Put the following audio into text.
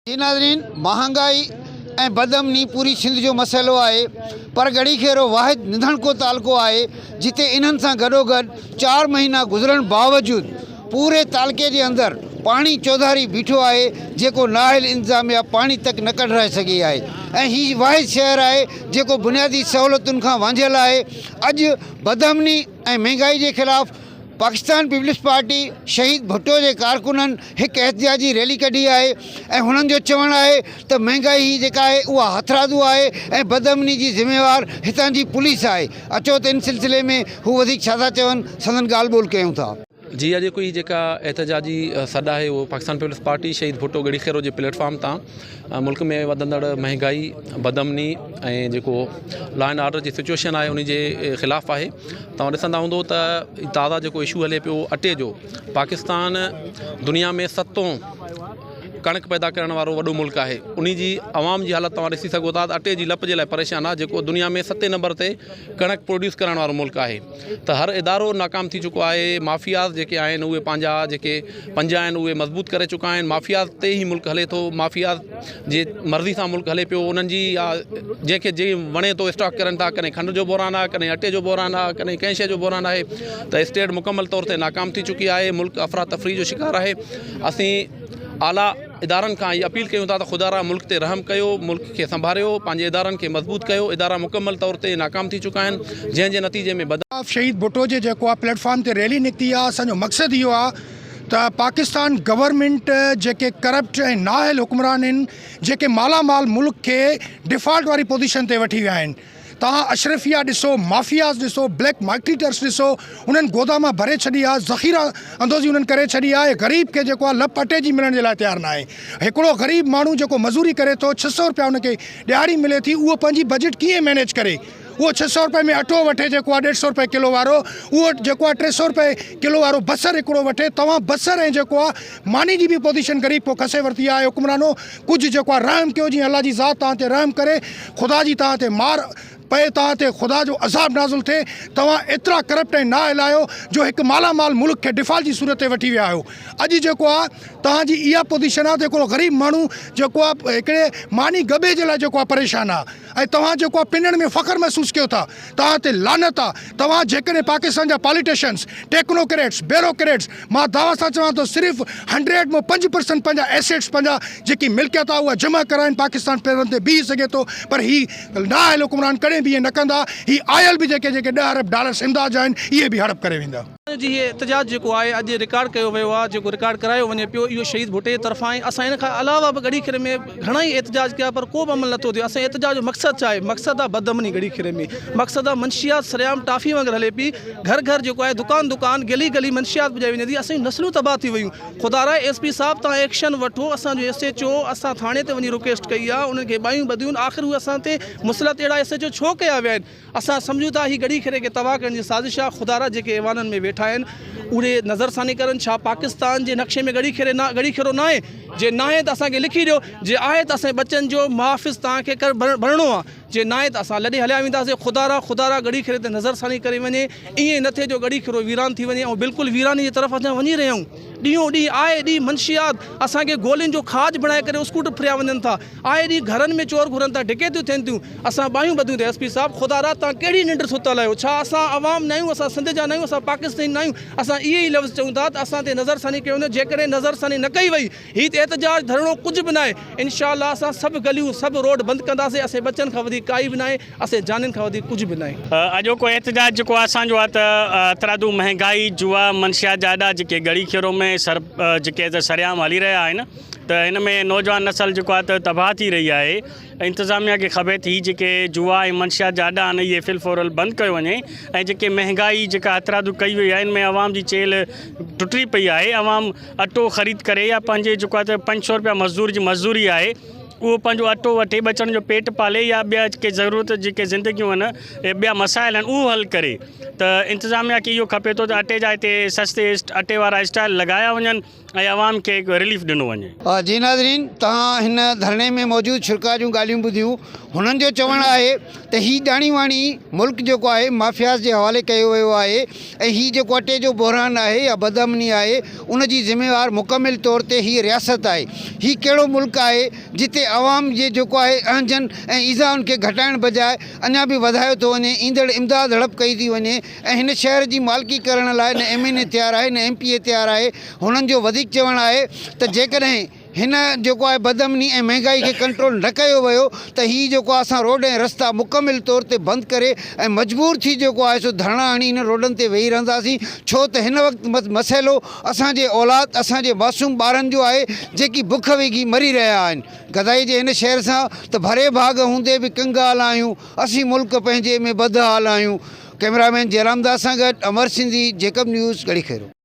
जी नाज़रीन, महंगाई ऐं बदअमनी पूरी सिंध जो मसइलो आहे, पर घड़ी खेरो वाहिद निधन को तालको आहे जिते इन्हनि सां गॾोगॾु 4 महीना गुज़रण बावजूद पूरे तालके जे अंदरि पाणी चौधारी बीठो आहे जेको नाहिल इंतज़ामिया पाणी तक न कढाए सघी आहे ऐं ही वाहिद शहर आहे जेको बुनियादी सहूलियतुनि खां वांझियल आहे। अॼु बदअमनी ऐं महांगाई जे ख़िलाफ़ पाकिस्तान पीपल्स पार्टी शहीद भुट्टो के कारकुननि एक एहतिजाजी रैली कढी है ऐं हुननि जो चवणु आहे त महांगाई जेका आहे उहा हथरादू आहे ऐं बदअमनी जी ज़िम्मेवार हितां जी पुलिस आहे। अचो त इन सिलसिले में हू वधीक छा था चवनि, संदन ॻाल्हि ॿोल कयूं था। जी अॼु कोई जेका एहतजाजी सॾा है वो पाकिस्तान पीपल्स पार्टी शहीद भुट्टो गड़ी खेरो के प्लेटफॉर्म तां मुल्क में वधंदड़ महंगाई बदअमनी ऐं जेको लॉ एंड ऑर्डर जी सिचुएशन है उन जे ख़िलाफ़ है। तव्हां ॾिसंदा हूंदो त ताज़ा जेको इशू हले पियो अटे जो, पाकिस्तान दुनिया में 7ों कणक पैदा करण वारो वॾो मुल्क है। उन्हीं जी आवाम जी हालत तव्हां ॾिसी सघो था अटे जी लप जे लाइ परेशान आहे, जेको दुनिया में 7 नंबर ते कणक प्रोड्यूस करण वारो मुल्क है। त हर इदारो नाकाम थी चुको है। माफ़ियाज़ जेके आहिनि उहे पंहिंजा जेके पंजा आहिनि उहे मज़बूत करे चुका आहिनि। माफ़ियाज़ ते ही मुल्क हले थो, माफ़ियाज़ जे मर्ज़ी सां मुल्क हले पियो। उन्हनि जी जंहिंखे जे वणे थो स्टॉक करनि था, कॾहिं खंड जो बहरान आहे, कॾहिं अटे जो बहरान आहे, कॾहिं कंहिं शइ जो बहरान आहे। त स्टेट मुकम्मल तौर ते नाकाम थी चुकी है, मुल्क अफरा तफरी जो शिकार है। असीं आला इदारनि खां इहा अपील कयूं था त खुदारा मुल्क ते रहम कयो, मुल्क खे संभालियो, पंहिंजे इदारनि खे मज़बूत कयो। इदारा मुकम्मल तौर ते नाकाम थी चुका आहिनि, जंहिंजे नतीजे में शहीद भुट्टो जे जेको आहे प्लेटफॉर्म ते रैली निकिती आहे। असांजो मक़सदु इहो आहे त पाकिस्तान गवर्नमेंट जेके करप्ट ऐं नाअहल हुक्मरान आहिनि, जेके मालामाल मुल्क खे डिफॉल्ट वारी पोजीशन ते वठी विया आहिनि। तव्हां अशरफिया ॾिसो, माफ़ियाज़ ॾिसो, ब्लैक मार्केटर्स ॾिसो, उन्हनि गोदामा भरे छॾी आहे, ज़ख़ीरा अंदोज़ी उन्हनि करे छॾी आहे। ग़रीब खे जेको आहे लप अटे जी मिलण जे लाइ तयारु न आहे। हिकिड़ो ग़रीब माण्हू जेको मज़ूरी करे थो, 600 रुपया उनखे ॾियारी मिले थी, उहो पंहिंजी बजट कीअं मैनेज करे? वो 600 रुपये में अटो वठे जेको आहे 150 रुपये किलो वारो, उहो जेको आहे 300 रुपये किलो वारो बसर हिकिड़ो वठे। तव्हां बसर ऐं जेको आहे मानी जी बि पोजीशन ग़रीब पोइ खसे वरिती आहे। हुक्मरानो कुझु जेको आहे रहम कयो, जीअं अल्लाह जी ज़ात तव्हां ते रहम करे, ख़ुदा जी तव्हां ते मार पए, तव्हां ते ख़ुदा जो अज़ाब नाज़ुल थिए। तव्हां एतिरा करप्ट ऐं नाअहल आहियो जो हिकु मालामाल मुल्क खे डिफॉल्ट जी सूरत ते वठी विया आहियो। अॼु जेको आहे तव्हांजी इहा पोजीशन आहे त हिकिड़ो ग़रीब माण्हू जेको आहे हिकिड़े मानी गबे जे लाइ जेको आहे परेशान आहे ऐं तव्हां जेको आहे पिनण में फ़ख्रु महसूसु कयो था। तव्हां ते लानत आहे। तव्हां जेकॾहिं पाकिस्तान जा पॉलिटिशियंस, टेक्नोक्रेट्स, ब्यूरोक्रेट्स, मां दावा सां चवां थो सिर्फ़ु 100 में 5% पंहिंजा एसेट्स, पंहिंजा जेकी मिल्कियत आहे उहा जमा कराइनि, पाकिस्तान पेरनि ते बीह सघे थो। पर ही नाअहल हुक्मरान कॾहिं बि इहे न कंदा। ही आयल बि जेके जेके $10 अरब इमदाद जा आहिनि इहे बि हड़प करे वेंदा। जी एहतजाज जेको आहे अॼु रिकॉर्ड कयो वियो आहे, जेको रिकॉर्ड करायो वञे पियो, इहो शहीद भुट्टे जे तरफ़ां आहे। असां इन खां अलावा बि गड़ी खेरे में घणा ई एहतजाज कया, पर को बि अमल नथो थिए। असां एहतजाज जो मक़सदु छा आहे? मक़सदु आहे बदअमनी गड़ी खेरे में, मक़सदु आहे मंशियात सरेआम टाफ़ी वांगुरु हले पई। घर घर जेको आहे, दुकान दुकान, गली गली मंशियात पुॼाई वञे थी। असांजी नस्लूं तबाह थी वियूं। ख़ुदा SP साहब तव्हां एक्शन वठो। असांजो SHO असां थाणे ते वञी रिक्वेस्ट कई आहे, उन्हनि खे ॿाहियूं ॿधियूं, आख़िर उहे असां ते मुसलत अहिड़ा SHO छो कया विया आहिनि? असां सम्झूं था ही गड़ी खेरे खे तबाह करण जी साज़िश आहे। ख़ुदा जेके ऐवाननि में वेठा आहिनि उहे नज़रसानी करनि। छा पाकिस्तान जे नक्शे में गड़ी खेरो न आहे? जे न आहे त असांखे लिखी ॾियो, जे आहे त असांजे बच्चनि जो मुहाफ़िज़ तव्हांखे भरणो आहे, जे न आहे त असां लॾे हलिया वेंदासीं। ख़ुदा गड़ी खेरे ते नज़रसानी करे वञे। ईअं न थिए जो गड़ी खेरो वीरान थी वञे ऐं बिल्कुलु वीरानी जी तरफ़ असां वञी रहिया आहियूं। ॾींहों ॾींहुं आए ॾींहुं मंशियात असांखे गोलियुनि जो खाज बणाए करे स्कूटर फिरिया वञनि था। आए ॾींहुं घरनि में चोर घुरनि था, ढिकेतियूं थियनि थियूं। असां ॿाहियूं ॿधियूं था। SP साहब ख़ुदा तव्हां कहिड़ी निंड सुतल आहियो? छा असां आवाम न आहियूं? असां सिंध जा न आहियूं? असां पाकिस्तानी न आहियूं? असां इहे ई लफ़्ज़ चऊं था त असां ते नज़रसानी कयो वञे। जेकॾहिं नज़रसानी न कई वई, हीअ एहतजाज धरणो कुझु बि न आहे। इंशाअल्लाह असां सभु गलियूं, सभु रोड बंदि कंदासीं। असां बच्चनि खां वधीक काई बि न आहे, असां जानियुनि खां वधीक कुझु बि न आहे। अॼोको एहतजाज जेको आहे असांजो आहे त तरादू महंगाई, जुआ, मंशियात जा अॾा जेके गड़ी खेरो में जेके सरेआम हली रहिया आहिनि, त हिन में नौजवान नसल जेको आहे त तबाह थी रही आहे। इंतज़ामिया खे खपे थी जेके जुआ ऐं मंशियात जा अॾा आहिनि इहे फिलफोरल बंदि कयो वञे ऐं जेके महांगाई जेका हथरादू कई वई आहे इन में आवाम जी चेल टुटी पई आहे। आवाम अटो ख़रीद करे या पंहिंजे जेको आहे त 500 रुपया मज़दूर जी मज़दूरी आहे उहो पंहिंजो अटो वठे बचण जो पेट पाले या ॿिया के ज़रूरत जेके ज़िंदगियूं आहिनि ऐं ॿिया मसाइल आहिनि उहो हल करे त इंतिज़ामिया खे इहो खपे थो त अटे जा हिते सस्ते अटे वारा स्टाइल लॻाया वञनि ऐं आवाम खे रिलीफ ॾिनो वञे। जी नाज़रीन, तव्हां हिन धरणे में मौजूदु छिड़का जूं ॻाल्हियूं ॿुधियूं। हुननि जो चवणु आहे त हीउ ॼाणी वाणी मुल्क जेको आहे माफ़ियाज़ जे हवाले कयो वियो आहे ऐं हीउ जेको अटे जो बहरान आहे या बदअमनी आहे उन जी ज़िम्मेवार मुकमिल तौर ते हीअ रियासत आहे। हीउ कहिड़ो मुल्क आहे जिते आवाम जे जेको आहे अहंजन ऐं ईज़ाउनि खे घटाइण बजाए अञा बि वधायो थो वञे, ईंदड़ इमदाद हड़प कई थी वञे ऐं हिन शहर जी मालिकी करण लाइ न MNA तयारु आहे न MPA तयारु आहे। हुननि जो वधीक चवणु आहे त जेकॾहिं हिन जेको आहे बदअमनी ऐं महांगाई खे कंट्रोल न कयो वियो त हीउ जेको आहे असां रोड ऐं रस्ता मुकमिल तौर ते बंदि करे ऐं मजबूर थी जेको आहे सो धरना हणी हिन रोडनि ते वेही रहंदासीं। छो त हिन वक़्तु मसइलो असांजे औलाद असांजे मासूम ॿारनि जो आहे जेकी बुख वेगी मरी रहिया आहिनि। गदाई जे हिन शहर सां त भरे भाग हूंदे बि कंगाल आहियूं, असीं मुल्क पंहिंजे में बदहाल आहियूं। कैमरामैन जयराम दास सां गॾु अमर सिंधी, जेकब न्यूज़, गढ़ी खेरो।